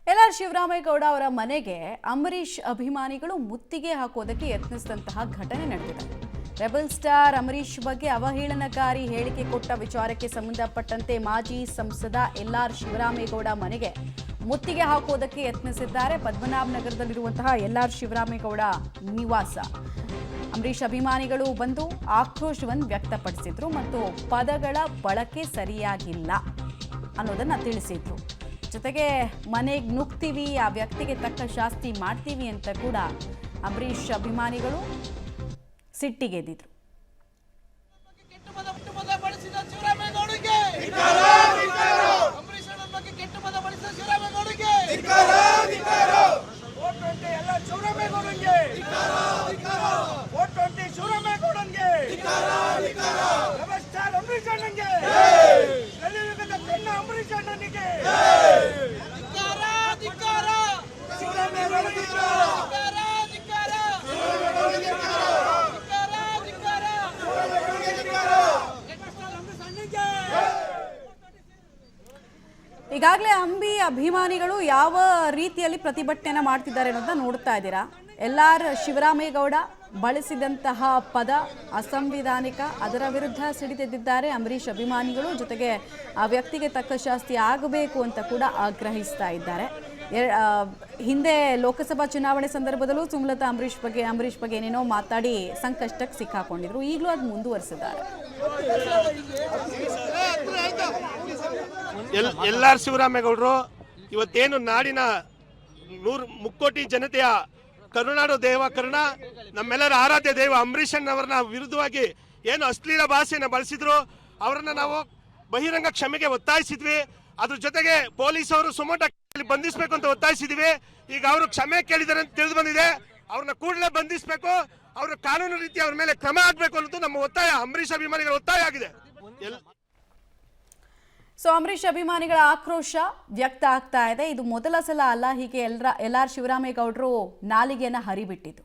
ಎಲ್.ಆರ್. ಶಿವರಾಮೇಗೌಡ ಅವರ ಮನೆಗೆ ಅಂಬರೀಷ್ ಅಭಿಮಾನಿಗಳು ಮುತ್ತಿಗೆ ಹಾಕೋದಕ್ಕೆ ಯತ್ನಿಸಿದಂತಹ ಘಟನೆ ನಡೆದಿದೆ. ರೆಬಲ್ ಸ್ಟಾರ್ ಅಂಬರೀಷ್ ಬಗ್ಗೆ ಅವಹೇಳನಕಾರಿ ಹೇಳಿಕೆ ಕೊಟ್ಟ ವಿಚಾರಕ್ಕೆ ಸಂಬಂಧಪಟ್ಟಂತೆ ಮಾಜಿ ಸಂಸದ ಎಲ್.ಆರ್. ಶಿವರಾಮೇಗೌಡ ಮನೆಗೆ ಮುತ್ತಿಗೆ ಹಾಕೋದಕ್ಕೆ ಯತ್ನಿಸಿದ್ದಾರೆ. ಪದ್ಮನಾಭ ನಗರದಲ್ಲಿರುವಂತಹ ಎಲ್.ಆರ್. ಶಿವರಾಮೇಗೌಡ ನಿವಾಸ. ಅಂಬರೀಷ್ ಅಭಿಮಾನಿಗಳು ಬಂದು ಆಕ್ರೋಶವನ್ನು ವ್ಯಕ್ತಪಡಿಸಿದ್ರು ಮತ್ತು ಪದಗಳ ಬಳಕೆ ಸರಿಯಾಗಿಲ್ಲ ಅನ್ನೋದನ್ನ ತಿಳಿಸಿದ್ರು. ಜೊತೆಗೆ ಮನೆಗೆ ನುಗ್ತೀವಿ, ಆ ವ್ಯಕ್ತಿಗೆ ತಕ್ಕ ಶಾಸ್ತಿ ಮಾಡ್ತೀವಿ ಅಂತ ಕೂಡ ಅಂಬರೀಷ್ ಅಭಿಮಾನಿಗಳು ಸಿಟ್ಟಿಗೆದ್ದಿದ್ರು. ಈಗಾಗಲೇ ಅಂಬಿ ಅಭಿಮಾನಿಗಳು ಯಾವ ರೀತಿಯಲ್ಲಿ ಪ್ರತಿಭಟನೆಯನ್ನು ಮಾಡ್ತಿದ್ದಾರೆ ಅನ್ನೋದನ್ನ ನೋಡ್ತಾ ಇದ್ದೀರಾ. ಎಲ್.ಆರ್. ಶಿವರಾಮೇಗೌಡ ಬಳಸಿದಂತಹ ಪದ ಅಸಂವಿಧಾನಿಕ, ಅದರ ವಿರುದ್ಧ ಸಿಡಿದೆದ್ದಿದ್ದಾರೆ ಅಂಬರೀಷ್ ಅಭಿಮಾನಿಗಳು. ಜೊತೆಗೆ ಆ ವ್ಯಕ್ತಿಗೆ ತಕ್ಕ ಶಾಸ್ತಿ ಆಗಬೇಕು ಅಂತ ಕೂಡ ಆಗ್ರಹಿಸ್ತಾ ಇದ್ದಾರೆ. ಹಿಂದೆ ಲೋಕಸಭಾ ಚುನಾವಣೆ ಸಂದರ್ಭದಲ್ಲೂ ಸುಮಲತಾ ಅಂಬರೀಷ್ ಬಗ್ಗೆ ಏನೇನೋ ಮಾತಾಡಿ ಸಂಕಷ್ಟಕ್ಕೆ ಸಿಕ್ಕಾಕೊಂಡಿದ್ರು. ಈಗಲೂ ಅದು ಮುಂದುವರಿಸಿದ್ದಾರೆ. ಎಲ್.ಆರ್. ಶಿವರಾಮೇಗೌಡರು ಇವತ್ತೇನು ನಾಡಿನ 103 ಜನತೆಯ ಕರುನಾಡು ದೇವ ಕರುಣ, ನಮ್ಮೆಲ್ಲರ ಆರಾಧ್ಯ ದೇವ ಅಂಬರೀಷನ್ ವಿರುದ್ಧವಾಗಿ ಏನು ಅಶ್ಲೀಲ ಭಾಷೆಯನ್ನು ಬಳಸಿದ್ರು, ಅವರನ್ನ ನಾವು ಬಹಿರಂಗ ಕ್ಷಮೆಗೆ ಒತ್ತಾಯಿಸಿದ್ವಿ. ಅದ್ರ ಜೊತೆಗೆ ಪೊಲೀಸರು ಸುಮೋಟ ಬಂಧಿಸಬೇಕು ಅಂತ ಒತ್ತಾಯಿಸಿದ್ವಿ. ಈಗ ಅವರು ಕ್ಷಮೆ ಕೇಳಿದ್ದಾರೆ ಅಂತ ತಿಳಿದು ಬಂದಿದೆ. ಅವ್ರನ್ನ ಕೂಡಲೇ ಬಂಧಿಸಬೇಕು, ಅವ್ರ ಕಾನೂನು ರೀತಿ ಅವ್ರ ಮೇಲೆ ಕ್ರಮ ಆಗಬೇಕು ಅನ್ನೋದು ನಮ್ಮ ಒತ್ತಾಯ, ಅಂಬರೀಷ್ ಅಭಿಮಾನಿಗಳ ಒತ್ತಾಯ ಆಗಿದೆ. ಸೊ ಅಂಬರೀಷ್ ಅಭಿಮಾನಿಗಳ ಆಕ್ರೋಶ ವ್ಯಕ್ತ ಆಗ್ತಾ ಇದೆ. ಇದು ಮೊದಲ ಸಲ ಅಲ್ಲ ಹೀಗೆ ಎಲ್.ಆರ್. ಶಿವರಾಮೇಗೌಡರು ನಾಲಿಗೆಯನ್ನು ಹರಿಬಿಟ್ಟಿದ್ದು.